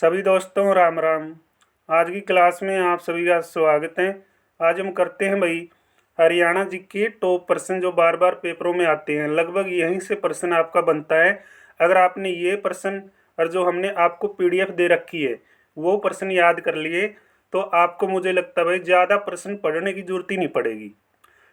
सभी दोस्तों राम राम। आज की क्लास में आप सभी का स्वागत है। आज हम करते हैं भाई हरियाणा जी के टॉप प्रश्न जो बार बार पेपरों में आते हैं। लगभग यहीं से प्रश्न आपका बनता है। अगर आपने ये प्रश्न और जो हमने आपको पीडीएफ दे रखी है वो प्रश्न याद कर लिए तो आपको मुझे लगता है भाई ज़्यादा प्रश्न पढ़ने की जरूरत ही नहीं पड़ेगी।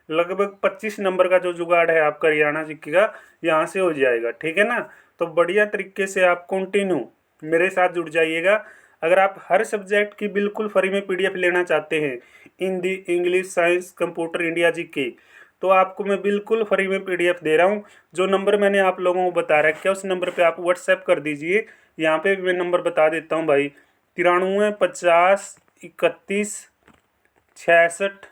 लगभग 25 नंबर का जो जुगाड़ है आपका हरियाणा जीके का यहाँ से हो जाएगा। ठीक है ना। तो बढ़िया तरीके से आप कंटिन्यू मेरे साथ जुड़ जाइएगा। अगर आप हर सब्जेक्ट की बिल्कुल फ्री में पीडीएफ लेना चाहते हैं, Hindi, English, science, computer, India GK, तो आपको मैं बिल्कुल फ्री में पीडीएफ दे रहा हूँ। जो नंबर मैंने आप लोगों को बता रखा है उस नंबर पे आप व्हाट्सएप कर दीजिए। यहाँ पे भी मैं नंबर बता देता हूँ भाई, 93 50 61 66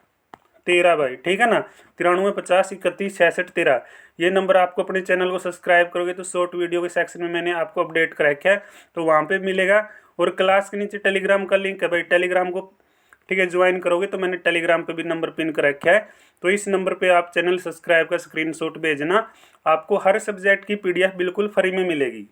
13 भाई। ठीक है ना, 93 50 61 66 13। ये नंबर आपको अपने चैनल को सब्सक्राइब करोगे तो शॉर्ट वीडियो के सेक्शन में मैंने आपको अपडेट कर रखा है तो वहाँ पे मिलेगा। और क्लास के नीचे टेलीग्राम का लिंक है भाई, टेलीग्राम को ठीक है ज्वाइन करोगे तो मैंने टेलीग्राम पे भी नंबर पिन कर रखा है। तो इस नंबर पे आप चैनल सब्सक्राइब का स्क्रीनशॉट भेजना। आपको हर सब्जेक्ट की पीडीएफ बिल्कुल फ्री में मिलेगी।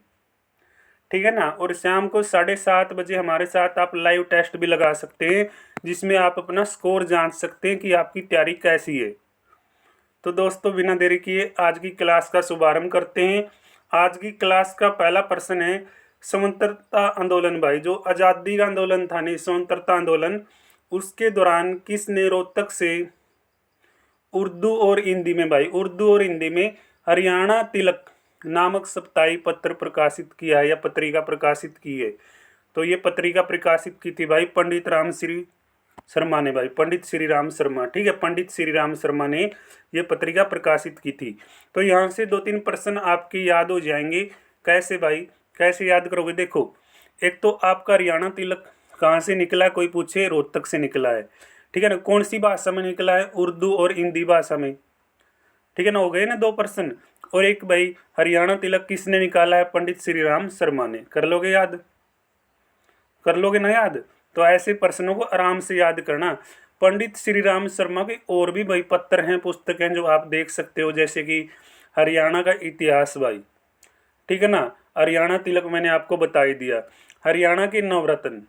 ठीक है ना। और शाम को 7:30 बजे हमारे साथ आप लाइव टेस्ट भी लगा सकते हैं जिसमें आप अपना स्कोर जांच सकते हैं कि आपकी तैयारी कैसी है। तो दोस्तों बिना देरी किए आज की क्लास का शुभारंभ करते हैं। आज की क्लास का पहला प्रश्न है स्वतंत्रता आंदोलन भाई, जो आज़ादी का आंदोलन था नहीं स्वतंत्रता आंदोलन, उसके दौरान किसने रोहतक से उर्दू और हिंदी में भाई, उर्दू और हिंदी में हरियाणा तिलक नामक साप्ताहिक पत्र प्रकाशित किया है या पत्रिका प्रकाशित की है। तो ये पत्रिका प्रकाशित की थी भाई पंडित राम श्री शर्मा ने भाई, पंडित श्री राम शर्मा। ठीक है, पंडित श्री राम शर्मा ने ये पत्रिका प्रकाशित की थी। तो यहाँ से 2-3 प्रश्न आपके याद हो जाएंगे। कैसे भाई, कैसे याद करोगे? देखो, एक तो आपका हरियाणा तिलक कहाँ से निकला है, कोई पूछे रोहतक से निकला है। ठीक है ना, कौन सी भाषा में निकला है? उर्दू और हिंदी भाषा में। ठीक है ना, हो गए ना 2 प्रश्न। और एक भाई हरियाणा तिलक किसने निकाला है? पंडित श्री राम शर्मा ने। कर लोगे याद? कर लोगे ना याद? तो ऐसे प्रश्नों को आराम से याद करना। पंडित श्री राम शर्मा के और भी भाई पत्र हैं, पुस्तक हैं जो आप देख सकते हो, जैसे कि हरियाणा का इतिहास भाई। ठीक है ना, हरियाणा तिलक मैंने आपको बता ही दिया। हरियाणा के नवरत्न,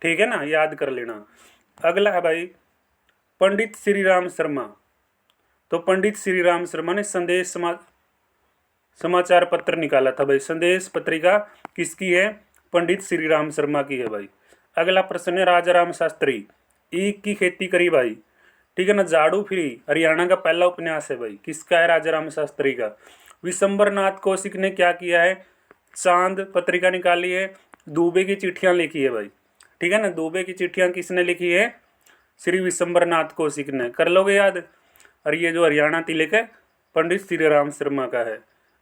ठीक है ना, याद कर लेना। अगला है भाई पंडित श्री राम शर्मा। तो पंडित श्री राम शर्मा ने संदेश समाचार पत्र निकाला था भाई। संदेश पत्रिका किसकी है? पंडित श्री राम शर्मा की है भाई। अगला प्रश्न है राजा राम शास्त्री, ईख की खेती करी भाई। ठीक है ना, झाड़ू फ्री हरियाणा का पहला उपन्यास है भाई। किसका है? राजा राम शास्त्री का। विशंबर नाथ कौशिक ने क्या किया है? चांद पत्रिका निकाली है। दुबे की चिट्ठियां लिखी है भाई। ठीक है ना, दुबे की चिट्ठियां किसने लिखी है? श्री विशंबर नाथ कौशिक ने। कर लोगे याद? और ये जो हरियाणा तिलक है पंडित श्री राम शर्मा का है।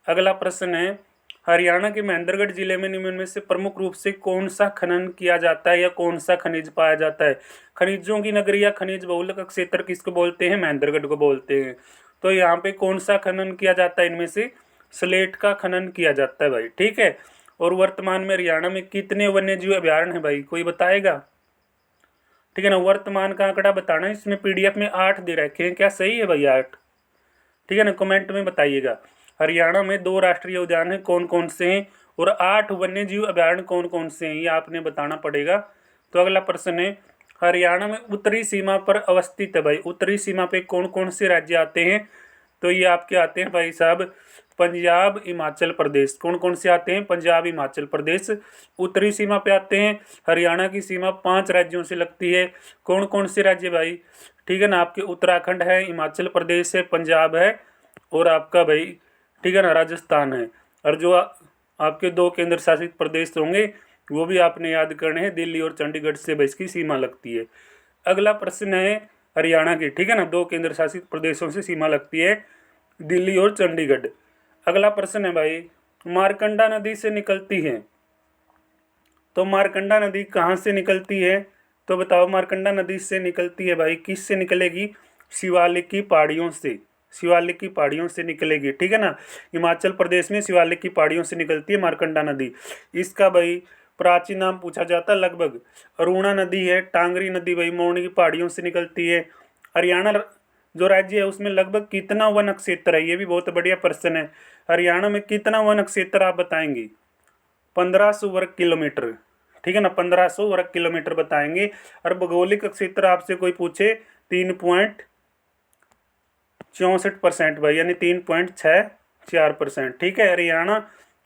अगला प्रश्न है हरियाणा के महेंद्रगढ़ जिले में निम्न में से प्रमुख रूप से कौन सा खनन किया जाता है या कौन सा खनिज पाया जाता है? खनिजों की नगरी या खनिज बहुल का क्षेत्र किसको बोलते हैं? महेंद्रगढ़ को बोलते हैं। तो यहाँ पे कौन सा खनन किया जाता है? इनमें से स्लेट का खनन किया जाता है भाई। ठीक है। और वर्तमान में हरियाणा में कितने वन्य जीव अभ्यारण्य है भाई, कोई बताएगा? ठीक है ना, वर्तमान का आंकड़ा बताना। इसमें पीडीएफ में 8 दे रखे हैं, क्या सही है भाई 8? ठीक है ना, कमेंट में बताइएगा। हरियाणा में 2 राष्ट्रीय उद्यान हैं, कौन कौन से हैं? और 8 वन्य जीव अभ्यारण्य कौन कौन से हैं, ये आपने बताना पड़ेगा। तो अगला प्रश्न है हरियाणा में उत्तरी सीमा पर अवस्थित है भाई। उत्तरी सीमा पे कौन कौन से राज्य आते हैं? तो ये आपके आते हैं भाई साहब पंजाब, हिमाचल प्रदेश। कौन कौन से आते हैं? पंजाब, हिमाचल प्रदेश उत्तरी सीमा पे आते हैं। हरियाणा की सीमा 5 राज्यों से लगती है। कौन कौन से राज्य भाई? ठीक है ना, आपके उत्तराखंड है, हिमाचल प्रदेश है, पंजाब है और आपका भाई ठीक है ना राजस्थान है। और जो आपके 2 केंद्र शासित प्रदेश होंगे वो भी आपने याद करने हैं, दिल्ली और चंडीगढ़ से भाई इसकी सीमा लगती है। अगला प्रश्न है हरियाणा की, ठीक है ना, 2 केंद्र शासित प्रदेशों से सीमा लगती है, दिल्ली और चंडीगढ़। अगला प्रश्न है भाई मारकंडा नदी से निकलती है। तो मारकंडा नदी कहाँ से निकलती है? तो बताओ, मारकंडा नदी से निकलती है भाई, किस से निकलेगी? शिवालिक की पहाड़ियों से, शिवालिक की पहाड़ियों से निकलेगी। ठीक है ना, हिमाचल प्रदेश में शिवालिक की पहाड़ियों से निकलती है मारकंडा नदी। इसका भाई प्राचीन नाम पूछा जाता है लगभग अरुणा नदी है। टांगरी नदी भाई मोरनी की पहाड़ियों से निकलती है। हरियाणा जो राज्य है उसमें लगभग कितना वन क्षेत्र है? ये भी बहुत बढ़िया प्रश्न है। हरियाणा में कितना वन क्षेत्र आप बताएंगे? 1500 वर्ग किलोमीटर। ठीक है ना, 1500 वर्ग किलोमीटर बताएंगे। और भौगोलिक क्षेत्र आपसे कोई पूछे 3.64% भाई, यानी 3.64%। ठीक है। हरियाणा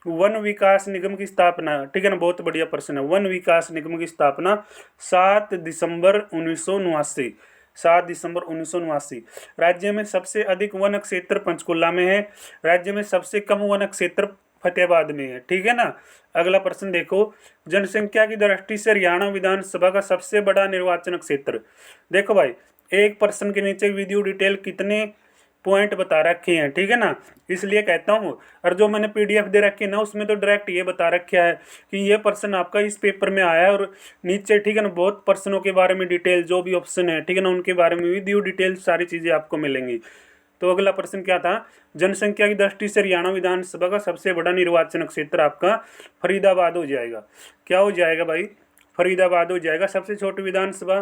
वन विकास निगम की स्थापना, ठीक है ना, बहुत बढ़िया प्रश्न है। वन विकास निगम की स्थापना 7 दिसंबर 1989, 7 दिसंबर 1989। राज्य में सबसे अधिक वन क्षेत्र पंचकुला में है, राज्य में सबसे कम वन क्षेत्र फतेहाबाद में है। ठीक है ना। अगला प्रश्न देखो, जनसंख्या की दृष्टि से हरियाणा विधानसभा का सबसे बड़ा निर्वाचन क्षेत्र। देखो भाई, एक प्रश्न के नीचे वीडियो डिटेल कितने पॉइंट बता रखे हैं, ठीक है ना, इसलिए कहता हूँ। और जो मैंने पीडीएफ दे रखी है ना, उसमें तो डायरेक्ट ये बता रखा है कि ये प्रश्न आपका इस पेपर में आया है। और नीचे, ठीक है ना, बहुत प्रश्नों के बारे में डिटेल, जो भी ऑप्शन है, ठीक है ना, उनके बारे में भी वीडियो डिटेल सारी चीज़ें आपको मिलेंगी। तो अगला प्रश्न क्या था, जनसंख्या की दृष्टि से हरियाणा विधानसभा का सबसे बड़ा निर्वाचन क्षेत्र आपका फरीदाबाद हो जाएगा। क्या हो जाएगा भाई, फरीदाबाद हो जाएगा। सबसे छोटी विधानसभा,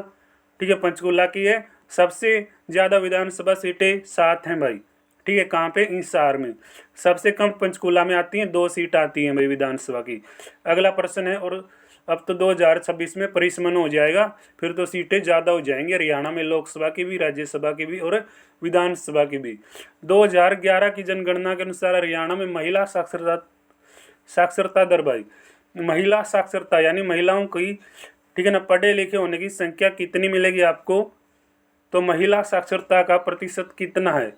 ठीक है, पंचकुला की है। सबसे ज़्यादा विधानसभा सीटें 7 हैं भाई, ठीक है। कहाँ पे, हिसार में। सबसे कम पंचकुला में आती हैं, 2 सीट आती हैं भाई विधानसभा की। अगला प्रश्न है, और अब तो 2026 में परिसमन हो जाएगा, फिर तो सीटें ज़्यादा हो जाएंगी हरियाणा में, लोकसभा की भी, राज्यसभा की भी और विधानसभा की भी। 2011 की जनगणना के अनुसार हरियाणा में महिला साक्षरता दर भाई, महिला साक्षरता यानी महिलाओं की, ठीक है ना, पढ़े लिखे होने की संख्या कितनी मिलेगी आपको। तो महिला साक्षरता का प्रतिशत कितना है,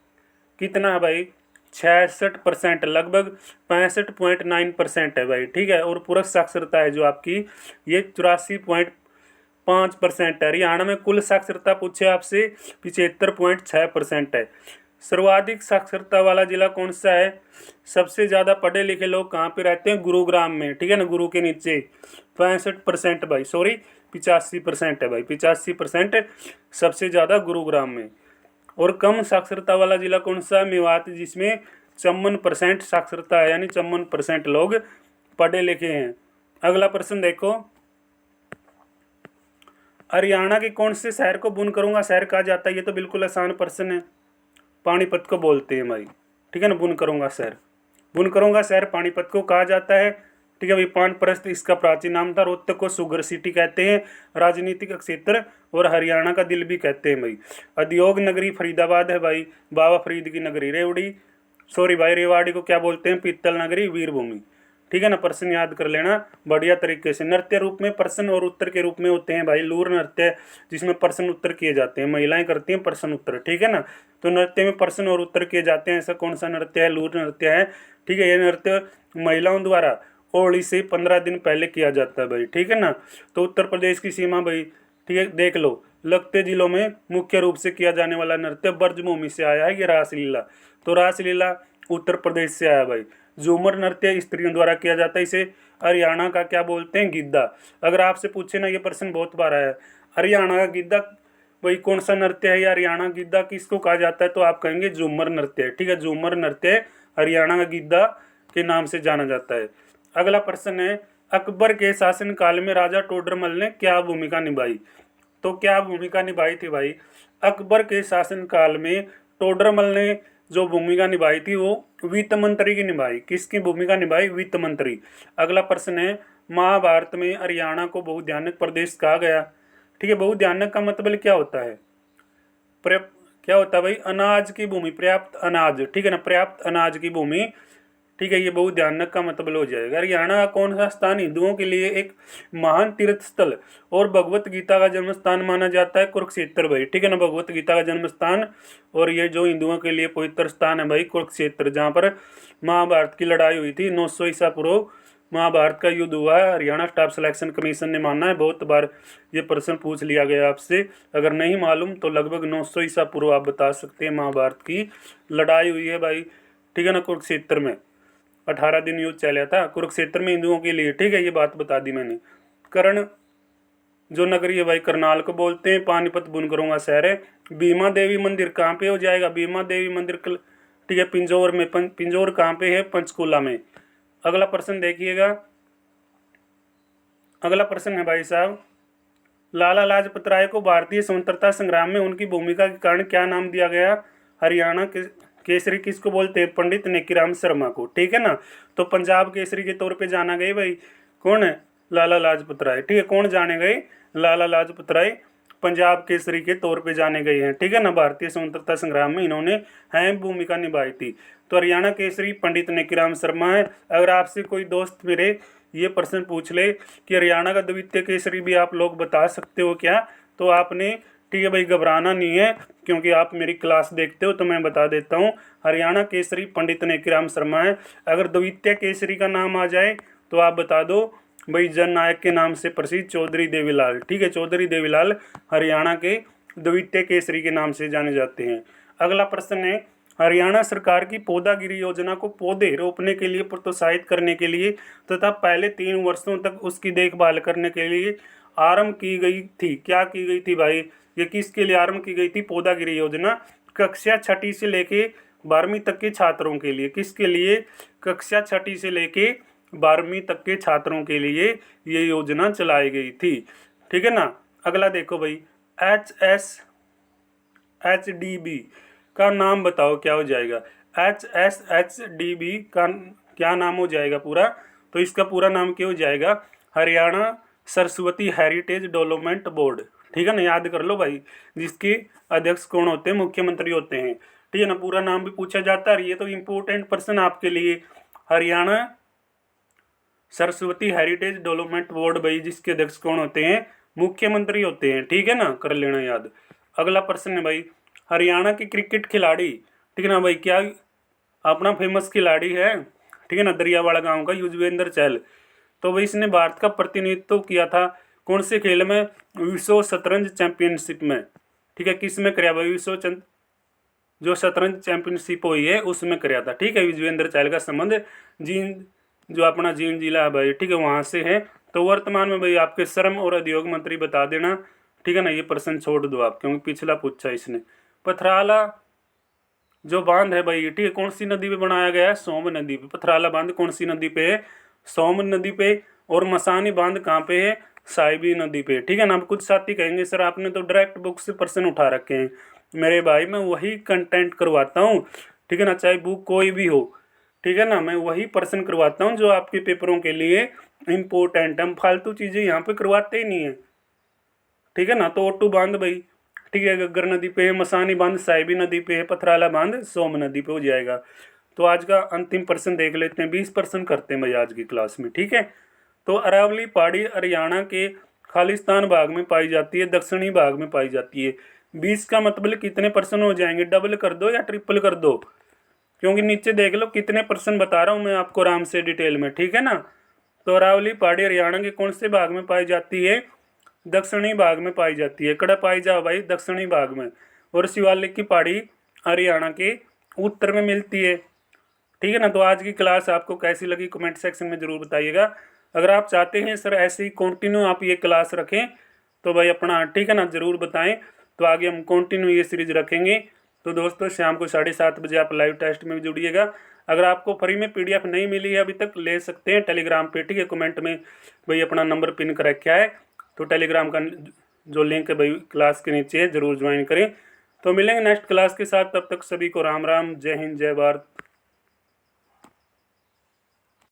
कितना है भाई, 66%, लगभग 65.9% है भाई, ठीक है। और पुरुष साक्षरता है जो आपकी, ये 84.5% है। हरियाणा में कुल साक्षरता पूछे आपसे 75.6% है। सर्वाधिक साक्षरता वाला जिला कौन सा है, सबसे ज़्यादा पढ़े लिखे लोग कहाँ पे रहते हैं, गुरुग्राम में, ठीक है ना, गुरु के नीचे 65% भाई, सॉरी 85% है भाई, 85% सबसे ज़्यादा गुरुग्राम में। और कम साक्षरता वाला जिला कौन सा, मेवात, जिसमें 54% साक्षरता है, यानी 54% लोग पढ़े लिखे हैं। अगला प्रश्न देखो, हरियाणा के कौन से शहर को बुनकरों शहर कहा जाता है। ये तो बिल्कुल आसान प्रश्न है, पानीपत को बोलते हैं भाई, ठीक है ना, बुनकरों शहर, बुनकरों शहर पानीपत को कहा जाता है, ठीक है भाई। पानप्रस्थ इसका प्राचीन नाम था। रोहतक को शुगर सिटी कहते हैं, राजनीतिक क्षेत्र, और हरियाणा का दिल भी कहते हैं भाई। उद्योग नगरी फरीदाबाद है भाई, बाबा फरीद की नगरी रेवड़ी, सॉरी भाई, रेवाड़ी को क्या बोलते हैं, पीतल नगरी, वीरभूमि, ठीक है ना। प्रश्न याद कर लेना बढ़िया तरीके से। नृत्य रूप में प्रश्न और उत्तर के रूप में होते हैं भाई लूर नृत्य, जिसमें प्रश्न उत्तर किए जाते हैं, महिलाएं करती हैं प्रश्न उत्तर, ठीक है ना। तो नृत्य में प्रश्न और उत्तर किए जाते हैं, ऐसा कौन सा नृत्य है, लूर नृत्य है, ठीक है। ये नृत्य महिलाओं द्वारा होली से 15 दिन पहले किया जाता है भाई, ठीक है ना। तो उत्तर प्रदेश की सीमा भाई, ठीक है, देख लो, लगते जिलों में मुख्य रूप से किया जाने वाला नृत्य ब्रजभूमि से आया है, ये रासलीला। तो रासलीला उत्तर प्रदेश से आया भाई। झूमर नृत्य स्त्रियों द्वारा किया जाता है, इसे हरियाणा का क्या बोलते हैं, गिद्धा। अगर आपसे पूछे ना, ये प्रश्न बहुत बार आया है, हरियाणा का गिद्धा भाई कौन सा नृत्य है, या हरियाणा गिद्धा किसको कहा जाता है, तो आप कहेंगे झूमर नृत्य, ठीक है। झूमर नृत्य हरियाणा का गिद्धा के नाम से जाना जाता है। अगला प्रश्न है, अकबर के शासनकाल में राजा टोडरमल ने क्या भूमिका निभाई। तो क्या भूमिका निभाई थी भाई, अकबर के शासनकाल में टोडरमल ने जो भूमिका निभाई थी वो वित्त मंत्री की निभाई। किसकी भूमिका निभाई, वित्त मंत्री। अगला प्रश्न है, महाभारत में हरियाणा को बहुध्यानक प्रदेश कहा गया, ठीक है। बहुध्यानक का मतलब क्या होता है, क्या होता है भाई, अनाज की भूमि, पर्याप्त अनाज, ठीक है ना, पर्याप्त अनाज की भूमि, ठीक है। ये बहुध्यानक का मतलब हो जाएगा। हरियाणा का कौन सा स्थान हिंदुओं के लिए एक महान तीर्थ स्थल और भगवत गीता का जन्म स्थान माना जाता है, कुरुक्षेत्र भाई, ठीक है ना, भगवत गीता का जन्म स्थान। और ये जो हिंदुओं के लिए पवित्र स्थान है भाई, कुरुक्षेत्र, जहाँ पर महाभारत की लड़ाई हुई थी, 900 ईसा पूर्व महाभारत का युद्ध हुआ है। हरियाणा स्टाफ सिलेक्शन कमीशन ने माना है, बहुत बार ये प्रश्न पूछ लिया गया आपसे। अगर नहीं मालूम तो लगभग 900 ईसा पूर्व आप बता सकते हैं महाभारत की लड़ाई हुई है भाई, ठीक है ना, कुरुक्षेत्र में 18 दिन युद्ध चला था कुरुक्षेत्र में हिंदुओं के लिए, ठीक है। ये बात बता दी मैंने। कर्ण जो नगरी है भाई, करनाल को बोलते हैं। पानीपत बुनकरों का शहर है। भीमा देवी मंदिर कहाँ पे हो जाएगा, भीमा देवी मंदिर, ठीक है, पिंजौर में। पिंजौर कहाँ पे है, पंचकुला में। अगला प्रश्न देखिएगा, अगला प्रश्न है भाई साहब, लाला लाजपत राय को भारतीय स्वतंत्रता संग्राम में उनकी भूमिका के कारण क्या नाम दिया गया। हरियाणा के केसरी किसको बोलते हैं, पंडित नेकीराम शर्मा को, ठीक है ना। तो पंजाब केसरी के तौर पे जाना गया भाई, कौन है, लाला लाजपत राय। ठीक है, कौन जाने गए? लाला लाजपत राय पंजाब केसरी के तौर पे जाने गए हैं। ठीक है ना, भारतीय स्वतंत्रता संग्राम में इन्होंने अहम भूमिका निभाई थी। तो हरियाणा केसरी पंडित नेकीराम शर्मा है। अगर आपसे कोई दोस्त मेरे ये प्रश्न पूछ ले कि हरियाणा का द्वितीय केसरी भी आप लोग बता सकते हो क्या, तो आपने, ठीक है भाई, घबराना नहीं है, क्योंकि आप मेरी क्लास देखते हो तो मैं बता देता हूँ। हरियाणा केसरी पंडित नेकीराम शर्मा है। अगर द्वितीय केसरी का नाम आ जाए तो आप बता दो भाई, जननायक के नाम से प्रसिद्ध चौधरी देवीलाल। ठीक है, चौधरी देवीलाल हरियाणा के द्वितीय केसरी के नाम से जाने जाते हैं। अगला प्रश्न है, हरियाणा सरकार की पौधागिरी योजना को पौधे रोपने के लिए प्रोत्साहित करने के लिए तथा पहले 3 वर्षों तक उसकी देखभाल करने के लिए आरंभ की गई थी। क्या की गई थी भाई? ये किसके लिए आरंभ की गई थी? पौधागिरी योजना कक्षा 6ठी से लेके 12वीं तक के छात्रों के लिए। किसके लिए? कक्षा 6ठी से लेके 12वीं तक के छात्रों के लिए ये योजना चलाई गई थी। ठीक है ना। अगला देखो भाई, HSHDB का नाम बताओ क्या हो जाएगा? HSHDB का क्या नाम हो जाएगा पूरा? तो इसका पूरा नाम क्या हो जाएगा? Haryana Saraswati heritage development board. ठीक है ना, याद कर लो भाई, जिसके अध्यक्ष कौन होते हैं? मुख्यमंत्री होते हैं। ठीक है ना, पूरा नाम भी पूछा जाता है। ये तो इम्पोर्टेंट प्रश्न आपके लिए। Haryana Saraswati heritage development board भाई, जिसके अध्यक्ष कौन होते हैं? मुख्यमंत्री होते हैं। ठीक है ना, कर लेना याद। अगला प्रश्न है भाई, हरियाणा के क्रिकेट खिलाड़ी, ठीक है ना भाई, क्या अपना फेमस खिलाड़ी है? ठीक है ना, दरियावाड़ा गांव का युजवेंद्र चहल। तो भाई इसने भारत का प्रतिनिधित्व किया था कौन से खेल में? विश्व शतरंज चैंपियनशिप में। ठीक है, किस में कराया भाई? जो शतरंज चैंपियनशिप हुई है उसमें कराया था। ठीक है, युजवेंद्र चहल का संबंध जींद, जो अपना जींद जिला है भाई, ठीक है, वहाँ से है। तो वर्तमान में भाई आपके श्रम और उद्योग मंत्री बता देना। ठीक है ना, ये प्रश्न छोड़ दो आप, क्योंकि पिछला पूछा इसने। पथराला जो बांध है भाई, ठीक है, कौन सी नदी पे बनाया गया है? सोम नदी पे। पथराला बांध कौन सी नदी पे है? सोम नदी पे। और मसानी बांध कहाँ पे है? साहिबी नदी पे। ठीक है ना। अब कुछ साथी कहेंगे सर आपने तो डायरेक्ट बुक से प्रश्न उठा रखे हैं। मेरे भाई मैं वही कंटेंट करवाता हूँ। ठीक है ना, चाहे बुक कोई भी हो। ठीक है ना, मैं वही प्रश्न करवाता हूँ जो आपके पेपरों के लिए इम्पोर्टेंट है। हम फालतू चीज़ें यहाँ पे करवाते ही नहीं है। ठीक है ना, तो ओटू बांध भाई, ठीक है, गग्गर नदी पे है। मसानी बांध साहिबी नदी पे है। पथराला बांध सोम नदी पे हो जाएगा। तो आज का अंतिम प्रश्न देख लेते हैं। 20% करते हैं भाई आज की क्लास में। ठीक है, तो अरावली पहाड़ी हरियाणा के खालिस्तान भाग में पाई जाती है, दक्षिणी भाग में पाई जाती है। 20 का मतलब कितने परसेंट हो जाएंगे? डबल कर दो या ट्रिपल कर दो, क्योंकि नीचे देख लो कितने परसेंट बता रहा हूँ मैं आपको आराम से डिटेल में। ठीक है ना, तो अरावली पहाड़ी हरियाणा के कौन से भाग में पाई जाती है? दक्षिणी भाग में पाई जाती है। कड़ा पाई जाओ भाई, दक्षिणी भाग में। और शिवालिक की पहाड़ी हरियाणा के उत्तर में मिलती है। ठीक है ना, तो आज की क्लास आपको कैसी लगी कमेंट सेक्शन में ज़रूर बताइएगा। अगर आप चाहते हैं सर ऐसे ही कंटिन्यू आप ये क्लास रखें तो भाई अपना, ठीक है ना, ज़रूर बताएं। तो आगे हम कंटिन्यू ये सीरीज रखेंगे। तो दोस्तों शाम को 7:30 बजे आप लाइव टेस्ट में भी जुड़िएगा। अगर आपको फ्री में PDF नहीं मिली है अभी तक, ले सकते हैं टेलीग्राम पे। ठीक है, कमेंट में भाई अपना नंबर पिन कर रखा है, तो टेलीग्राम का जो लिंक है भाई क्लास के नीचे है, ज़रूर ज्वाइन करें। तो मिलेंगे नेक्स्ट क्लास के साथ, तब तक सभी को राम राम, जय हिंद, जय भारत।